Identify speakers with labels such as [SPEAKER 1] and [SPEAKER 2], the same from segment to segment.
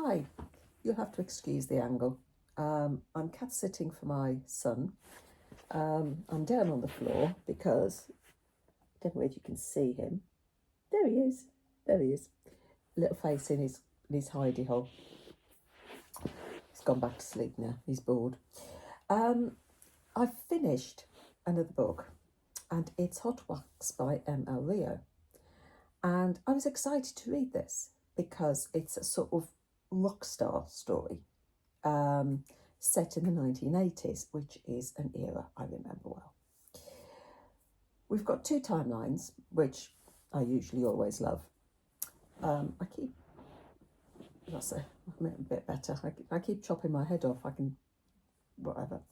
[SPEAKER 1] Hi, you'll have to excuse the angle. I'm cat sitting for my son. I'm down on the floor because, I don't know if you can see him. There he is. There he is. Little face in his hidey hole. He's gone back to sleep now. He's bored. I've finished another book, and it's Hot Wax by M L Rio. And I was excited to read this because it's a sort of rock star story set in the 1980s, which is an era I remember well. We've got two timelines, which I usually always love. That's a bit better. I keep chopping my head off. Whatever.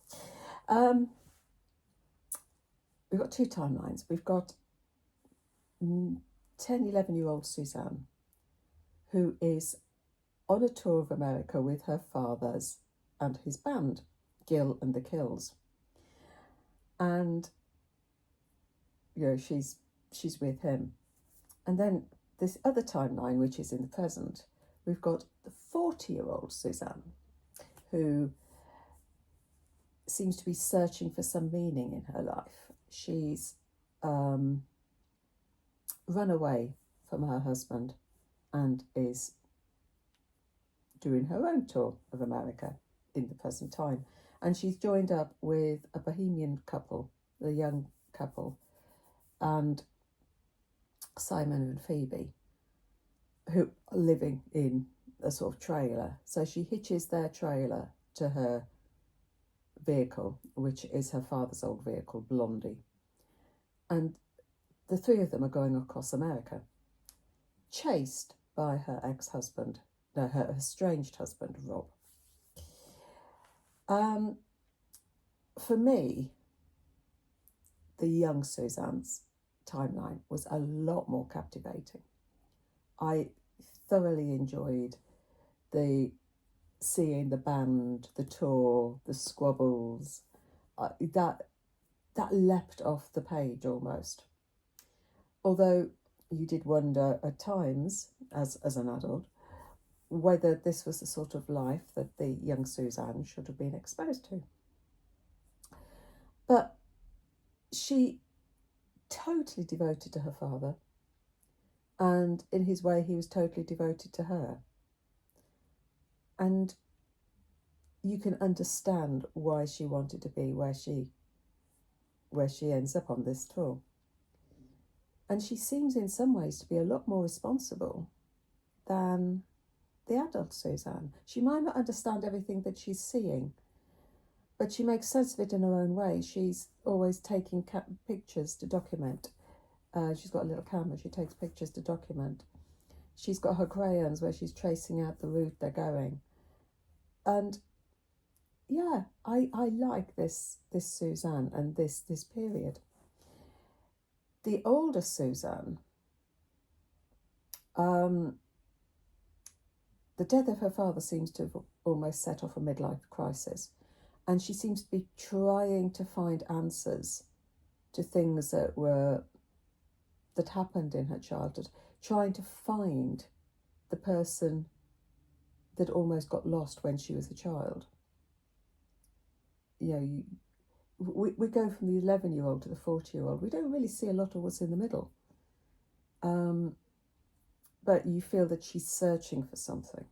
[SPEAKER 1] We've got two timelines. We've got 11-year-old Suzanne, who is on a tour of America with her father's and his band, Gil and the Kills. And, she's with him. And then this other timeline, which is in the present, we've got the 40-year-old Suzanne, who seems to be searching for some meaning in her life. She's run away from her husband and is doing her own tour of America in the present time. And she's joined up with a Bohemian couple, the young couple, and Simon and Phoebe, who are living in a sort of trailer. So she hitches their trailer to her vehicle, which is her father's old vehicle, Blondie. And the three of them are going across America, chased by her her estranged husband, Rob. For me, the young Suzanne's timeline was a lot more captivating. I thoroughly enjoyed seeing the band, the tour, the squabbles. That leapt off the page almost. Although you did wonder at times, as an adult, whether this was the sort of life that the young Suzanne should have been exposed to. But she totally devoted to her father, and in his way he was totally devoted to her. And you can understand why she wanted to be where she ends up on this tour. And she seems in some ways to be a lot more responsible than the adult Suzanne. She might not understand everything that she's seeing, but she makes sense of it in her own way. She's always taking pictures to document. She's got a little camera. She takes pictures to document. She's got her crayons where she's tracing out the route they're going. And yeah, I like this Suzanne and this period. The older Suzanne, the death of her father seems to have almost set off a midlife crisis, and she seems to be trying to find answers to things that happened in her childhood, trying to find the person that almost got lost when she was a child. We go from the 11-year-old to the 40-year-old. We don't really see a lot of what's in the middle. But you feel that she's searching for something.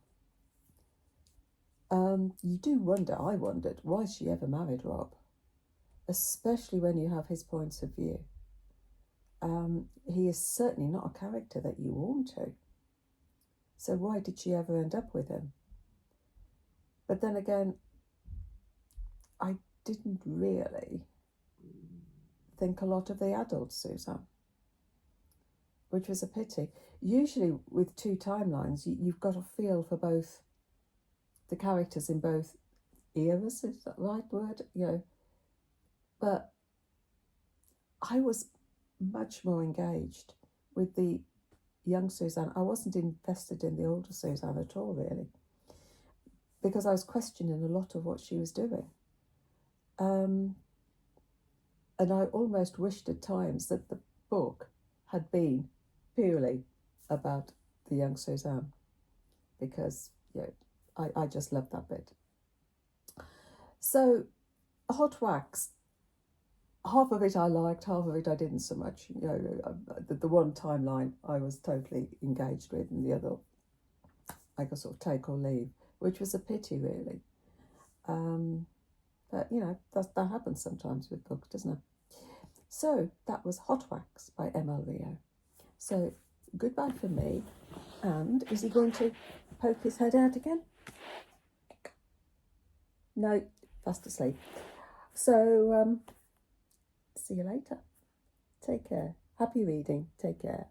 [SPEAKER 1] You do wonder, I wondered, why she ever married Rob, especially when you have his points of view. He is certainly not a character that you warm to. So why did she ever end up with him? But then again, I didn't really think a lot of the adult Suzanne, which was a pity. Usually with two timelines, you've got a feel for both the characters in both eras, is that the right word? But I was much more engaged with the young Suzanne. I wasn't invested in the older Suzanne at all, really, because I was questioning a lot of what she was doing. And I almost wished at times that the book had been purely about the young Suzanne, because I just love that bit. So hot wax, half of it I liked, half of it I didn't so much. You know, the one timeline I was totally engaged with, and the other I could sort of take or leave, which was a pity, really. But, you know, that happens sometimes with books, doesn't it? So that was Hot Wax by M L Rio. So goodbye from me. And is he going to poke his head out again? No, fast asleep. So see you later. Take care. Happy reading. Take care.